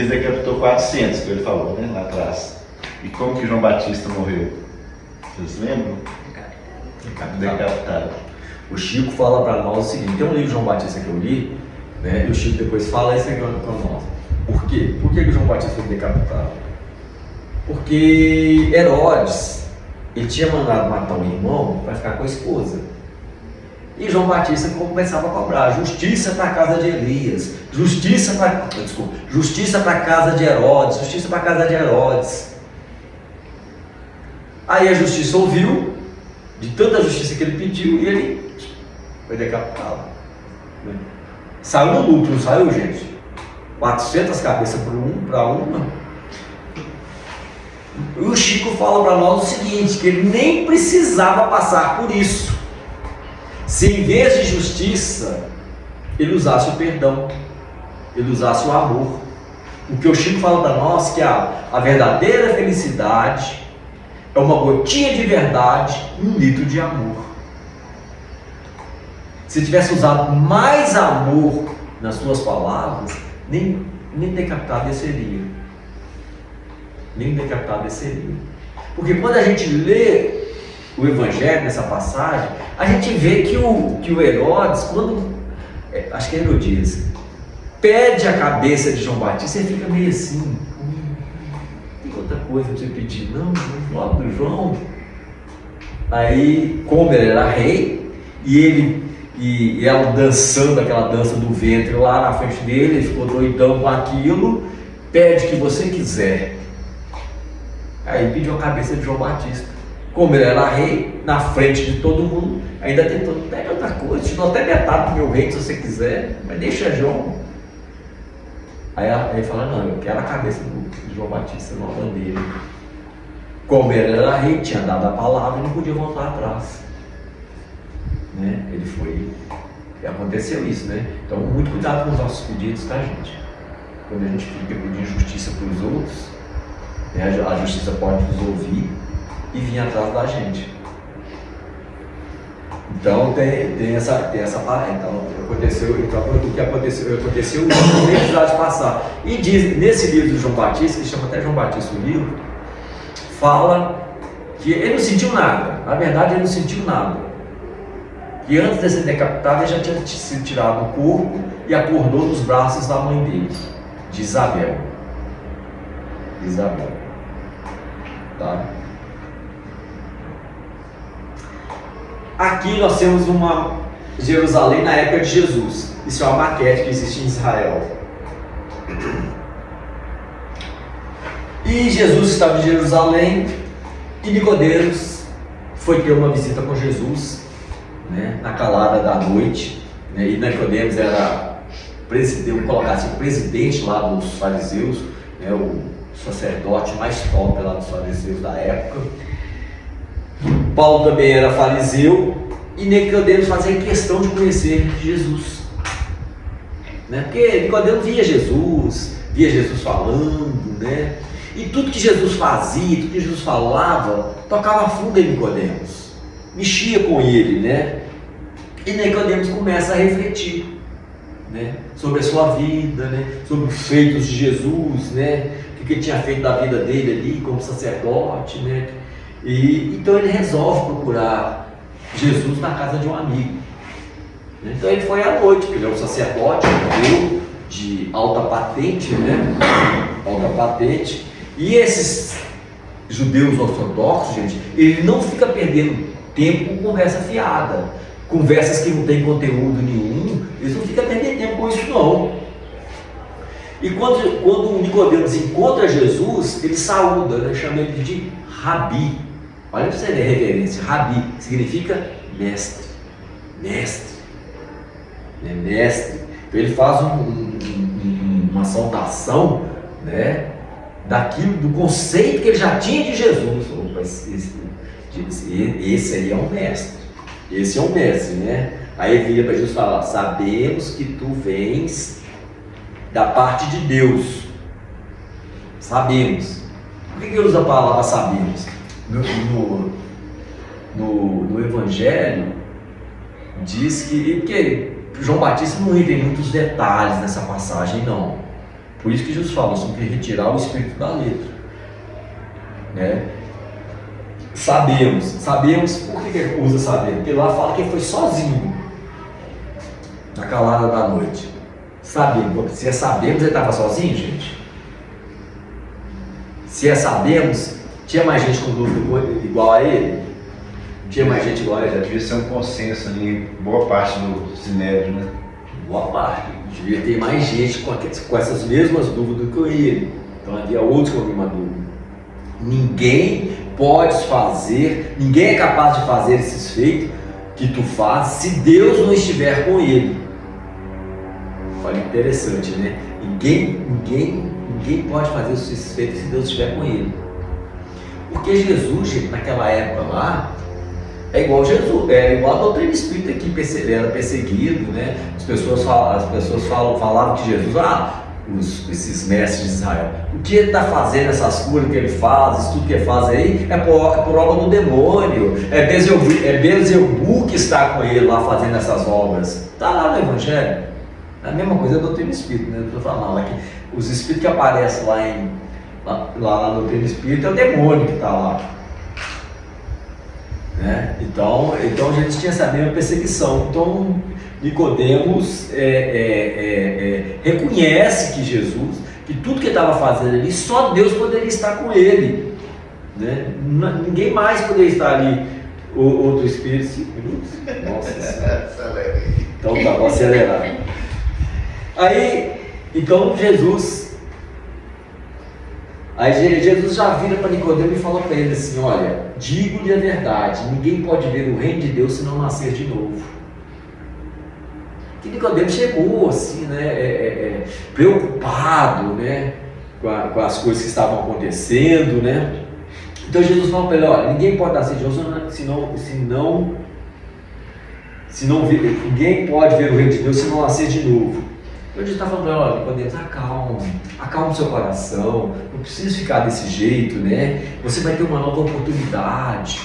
decapitou 400, que ele falou, né, lá atrás. E como que João Batista morreu? Vocês lembram? Decapitado. O Chico fala para nós o seguinte: tem um livro de João Batista que eu li, né, e o Chico depois fala isso aqui para nós. Por quê? Por que João Batista foi decapitado? Porque Herodes, ele tinha mandado matar um irmão para ficar com a esposa. E João Batista começava a cobrar justiça para a casa de Elias, justiça para a casa de Herodes, justiça para a casa de Herodes. Aí a justiça ouviu, de tanta justiça que ele pediu, e ele foi decapitado. Saiu no lucro, não saiu, gente? 400 cabeças para uma. E o Chico fala para nós o seguinte, que ele nem precisava passar por isso, se em vez de justiça, ele usasse o perdão, ele usasse o amor. O que o Chico fala para nós, que a verdadeira felicidade é uma gotinha de verdade e 1 litro de amor. Se tivesse usado mais amor nas suas palavras, nem decapitado desceria. Nem decapitado desceria. Porque quando a gente lê o Evangelho nessa passagem, a gente vê que o Herodes, acho que é Herodias, pede a cabeça de João Batista, ele fica meio assim, tem outra coisa para você pedir? Não, no nome do João. Aí, como ele era rei, e ela dançando aquela dança do ventre lá na frente dele, ele ficou doidão com aquilo, pede o que você quiser. Aí pediu a cabeça de João Batista. Como ele era rei, na frente de todo mundo, ainda tentou, pega outra coisa, te dou até metade do meu reino se você quiser, mas deixa João. Aí ele fala, não, eu quero a cabeça de João Batista, não a bandeira. Como ele era rei, tinha dado a palavra e não podia voltar atrás. Né? Ele foi, e aconteceu isso, né? Então, muito cuidado com os nossos pedidos, tá, gente? Quando a gente fica pedindo justiça para os outros, né, a justiça pode nos ouvir e vir atrás da gente. Então tem essa parte. Então o que aconteceu não tem necessidade de passar. E diz nesse livro do João Batista, que chama até João Batista o livro, fala que ele não sentiu nada. Na verdade, ele não sentiu nada. Que antes de ser decapitado, ele já tinha sido tirado do corpo e acordou nos braços da mãe dele, de Isabel. Tá? Aqui nós temos uma Jerusalém na época de Jesus. Isso é uma maquete que existe em Israel. E Jesus estava em Jerusalém e Nicodemos foi ter uma visita com Jesus, né, na calada da noite, né, e Nicodemos era presidente, colocar assim, o presidente lá dos fariseus, né, o sacerdote mais top lá dos fariseus da época. Paulo também era fariseu e Nicodemos fazia questão de conhecer Jesus, né? Porque Nicodemos via Jesus falando, né? E tudo que Jesus fazia, tudo que Jesus falava, tocava fundo em Nicodemos, mexia com ele, né? E Nicodemos começa a refletir, né, sobre a sua vida, né, sobre os feitos de Jesus, né, o que ele tinha feito da vida dele ali como sacerdote, né? E então ele resolve procurar Jesus na casa de um amigo. Então ele foi à noite, porque ele é um sacerdote judeu de alta patente, né? Alta patente. E esses judeus ortodoxos, gente, ele não fica perdendo tempo com conversa fiada, conversas que não tem conteúdo nenhum. Eles não ficam perdendo tempo com isso, não. E quando Nicodemos encontra Jesus, ele saúda, né? Chama ele de Rabi. Olha para você ver a reverência. Rabi significa mestre. Mestre. Né? Mestre. Então ele faz uma saudação, né, do conceito que ele já tinha de Jesus. Opa, esse aí é um mestre. Esse é um mestre, né? Aí ele vira para Jesus e fala: sabemos que tu vens da parte de Deus. Sabemos. Por que ele usa a palavra sabemos? No Evangelho diz que João Batista não entra em muitos detalhes nessa passagem, não. Por isso que Jesus fala, nós temos que retirar o espírito da letra, né? Sabemos. Por que ele usa saber? Porque lá fala que ele foi sozinho na calada da noite. Sabemos. Se é sabemos, ele estava sozinho, gente? Se é sabemos, tinha mais gente com dúvida igual a ele? tinha mais gente igual a Já ele. devia ser um consenso ali em boa parte do Sinédrio, né? Boa parte. Devia ter mais gente com essas mesmas dúvidas que ele. Então havia outros com a mesma dúvida. Ninguém pode fazer, ninguém é capaz de fazer esses feitos que tu faz se Deus não estiver com ele. Olha, interessante, né? Ninguém pode fazer esses feitos se Deus estiver com ele. Porque Jesus, gente, naquela época lá, é igual Jesus, é igual a doutrina espírita que ele era perseguido, né? As pessoas falavam que Jesus, esses mestres de Israel, o que ele está fazendo, essas curas que ele faz, isso tudo que ele faz aí, é por obra do demônio, é Beelzebub que está com ele lá fazendo essas obras. Está lá no Evangelho. É a mesma coisa da doutrina espírita, né? Eu estou falando lá que os espíritos que aparecem lá na doutrina espírita é o demônio que está lá. Né? Então Jesus tinha essa mesma perseguição. Então Nicodemos reconhece que Jesus, que tudo que ele estava fazendo ali, só Deus poderia estar com ele, né? Ninguém mais poderia estar ali. Outro espírito, 5 minutos? Nossa, então tá, vou acelerar. Aí, então Jesus já vira para Nicodemo e fala para ele assim: olha, digo-lhe a verdade, ninguém pode ver o reino de Deus se não nascer de novo. Que Nicodemo chegou assim, né, preocupado, né, com as coisas que estavam acontecendo, né. Então Jesus fala para ele: olha, ninguém pode nascer de novo ninguém pode ver o reino de Deus se não nascer de novo. Então Jesus está falando para ele: olha, Nicodemo, acalma o seu coração, não precisa ficar desse jeito, né? Você vai ter uma nova oportunidade,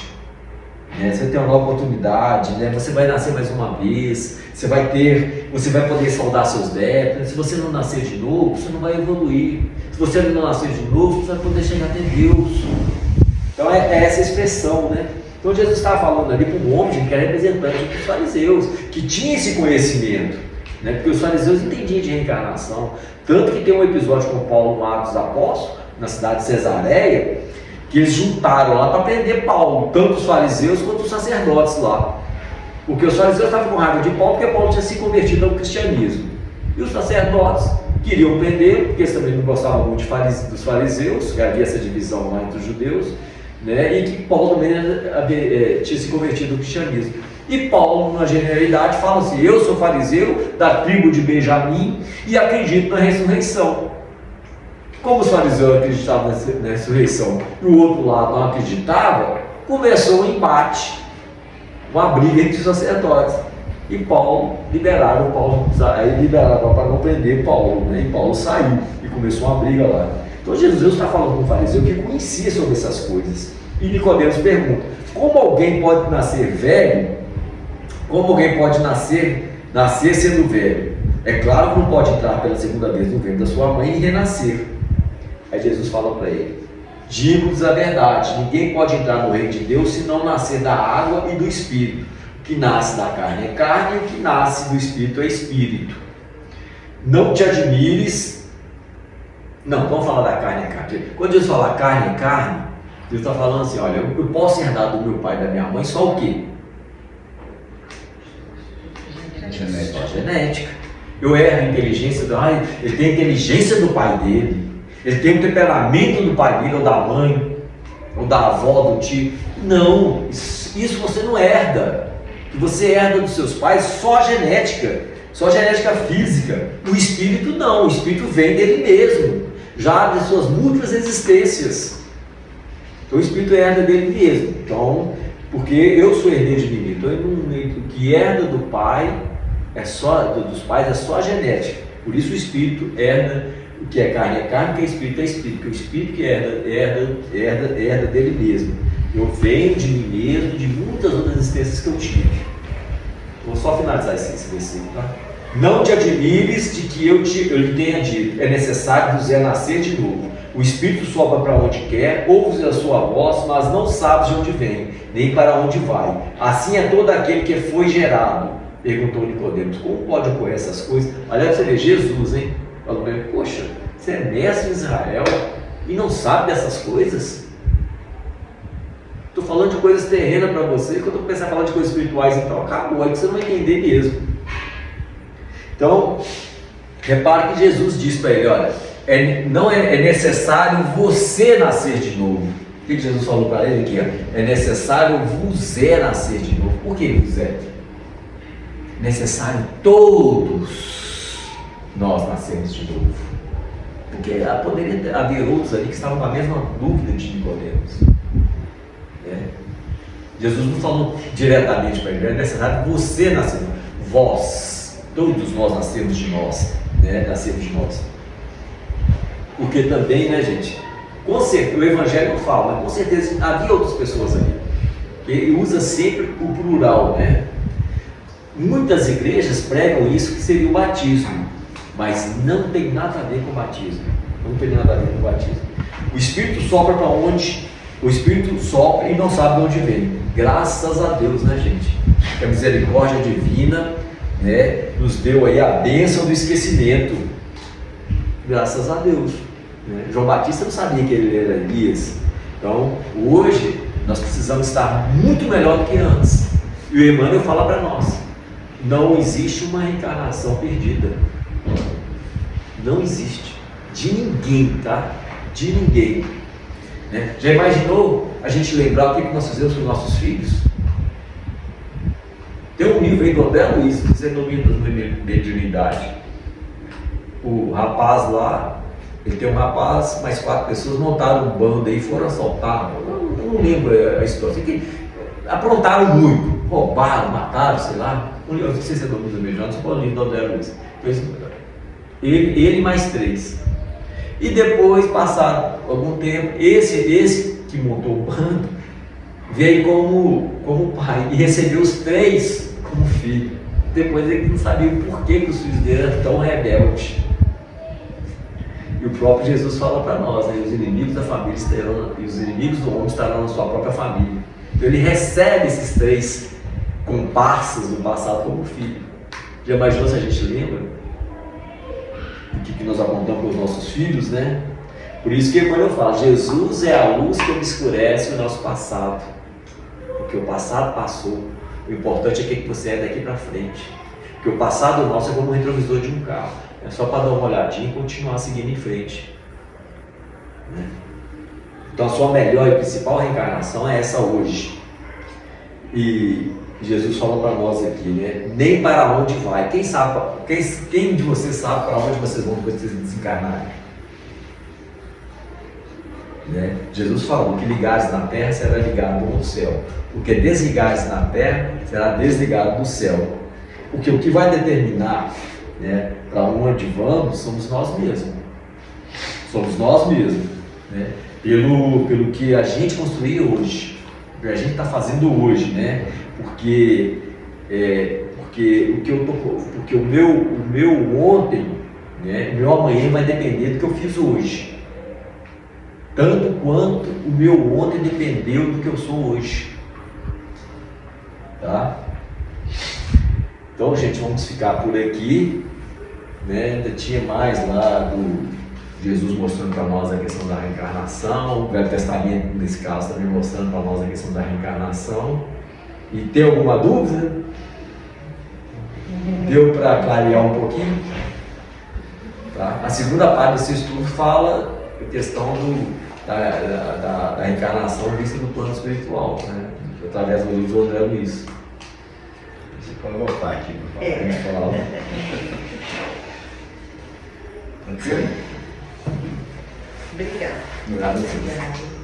né? Você vai ter uma nova oportunidade, né? Você vai nascer mais uma vez, você vai poder saudar seus débitos. Se você não nascer de novo, você não vai evoluir. Se você não nascer de novo, você vai poder chegar até Deus. Então é essa expressão, né? Então Jesus estava falando ali para um homem que era representante dos fariseus, que tinha esse conhecimento, né? Porque os fariseus entendiam de reencarnação. Tanto que tem um episódio com Paulo, Atos Apóstolos, na cidade de Cesareia, que eles juntaram lá para prender Paulo, tanto os fariseus quanto os sacerdotes lá. Porque os fariseus estavam com raiva de Paulo, porque Paulo tinha se convertido ao cristianismo. E os sacerdotes queriam prender, porque eles também não gostavam muito dos fariseus, que havia essa divisão lá entre os judeus, né? E que Paulo também tinha se convertido ao cristianismo. E Paulo, na generalidade, fala assim: eu sou fariseu da tribo de Benjamim e acredito na ressurreição. Como os fariseus acreditavam na ressurreição e o outro lado não acreditava, começou um embate, uma briga entre os sacerdotes. E Paulo liberaram para não prender Paulo, né? E Paulo saiu e começou uma briga lá. Então Jesus está falando com um fariseu que conhecia sobre essas coisas. E Nicodemos pergunta: como alguém pode nascer velho? Como alguém pode nascer sendo velho? É claro que não pode entrar pela segunda vez no ventre da sua mãe e renascer. Aí Jesus fala para ele: digo-lhes a verdade, ninguém pode entrar no reino de Deus se não nascer da água e do Espírito. O que nasce da carne é carne, e o que nasce do Espírito é Espírito. Não te admires. Não, vamos falar da carne é carne. Quando Jesus fala carne é carne, Deus está falando assim: olha, eu posso herdar do meu pai e da minha mãe só o quê? Só genética. Eu erro a inteligência ele tem a inteligência do pai dele, ele tem o temperamento do pai dele, ou da mãe, ou da avó, do tio. Não, isso você não herda. Você herda dos seus pais só a genética física. O espírito não, o espírito vem dele mesmo, já de suas múltiplas existências. Então o espírito herda dele mesmo. Então, porque eu sou herdeiro de mim, então o que herda do pai dos pais é só a genética. Por isso o espírito herda. O que é carne, o que é espírito, porque o espírito que herda dele mesmo. Eu venho de mim mesmo, de muitas outras existências que eu tive. Vou só finalizar esse versículo, tá? Não te admires de que eu lhe tenha dito: é necessário vos nascer de novo. O espírito sopra para onde quer, ouves a sua voz, mas não sabes de onde vem, nem para onde vai. Assim é todo aquele que foi gerado. Perguntou Nicodemos: como pode ocorrer essas coisas? Olha, você vê Jesus, hein? Falou para ele: poxa, você é mestre em Israel e não sabe dessas coisas? Estou falando de coisas terrenas para você, quando eu começar a falar de coisas espirituais, então acabou, aí que você não vai entender mesmo. Então, repare que Jesus disse para ele, olha, não é necessário você nascer de novo. O que Jesus falou para ele aqui? Ó? É necessário vos nascer de novo. Por que vos é? Necessário todos nós nascermos de novo. Porque poderia haver outros ali que estavam com a mesma dúvida de Nicodemos. Jesus não falou diretamente para ele, é necessário você nascer, vós, todos nós nascemos de nós, nascemos de nós. Porque também, gente, com certeza, o Evangelho não fala, mas com certeza havia outras pessoas ali. Ele usa sempre o plural, Muitas igrejas pregam isso que seria o batismo, mas não tem nada a ver com o batismo. Não tem nada a ver com o batismo. O Espírito sopra para onde? O Espírito sopra e não sabe de onde vem. Graças a Deus, gente? Que a misericórdia divina, nos deu aí a bênção do esquecimento. Graças a Deus. João Batista não sabia que ele era Elias. Então, hoje, nós precisamos estar muito melhor do que antes. E o Emmanuel fala para nós: não existe uma reencarnação perdida. Não existe. De ninguém, tá? De ninguém. Já imaginou a gente lembrar o que nós fizemos com os nossos filhos? Tem um livro aí do André Luiz, Desenvolvimento da Mediunidade. O rapaz lá, ele tem um rapaz, mais 4 pessoas montaram um bando aí e foram assaltar. Eu não lembro a história. Sei que aprontaram muito, roubaram, mataram, sei lá. Eu não sei se é do Mundo Mediúnico, só pode o livro do André Luiz. Ele mais 3. E depois, passado algum tempo, esse que montou o bando veio como pai e recebeu os 3 como filho. Depois ele não sabia o porquê que os filhos dele eram tão rebeldes. E o próprio Jesus fala para nós, os inimigos da família estarão, e os inimigos do homem estarão na sua própria família. Então ele recebe esses 3 comparsas do passado como filho. Já imaginou se a gente lembra o que nós apontamos para os nossos filhos, Por isso que quando eu falo, Jesus é a luz que obscurece o nosso passado. Porque o passado passou. O importante é o que você é daqui para frente. Porque o passado nosso é como um retrovisor de um carro. É só para dar uma olhadinha e continuar seguindo em frente. Então a sua melhor e principal reencarnação é essa hoje. E Jesus fala para nós aqui, nem para onde vai. Quem de vocês sabe para onde vocês vão depois de vocês desencarnarem? Jesus falou que ligares na terra será ligado no céu. O que desligares na terra será desligado no céu. Porque o que vai determinar para onde vamos somos nós mesmos. Somos nós mesmos. Pelo que a gente construiu hoje, o que a gente está fazendo hoje, porque o meu ontem, o meu amanhã vai depender do que eu fiz hoje, tanto quanto o meu ontem dependeu do que eu sou hoje, tá? Então, gente, vamos ficar por aqui, ainda tinha mais lá do Jesus mostrando para nós a questão da reencarnação, o Velho Testamento, nesse caso, também mostrando para nós a questão da reencarnação. E tem alguma dúvida? Deu para clarear um pouquinho? Tá? A segunda parte desse estudo fala a questão da reencarnação vista do plano espiritual, através do livro do André Luiz. Você pode voltar aqui, por favor. Obrigada. Obrigado. Obrigada.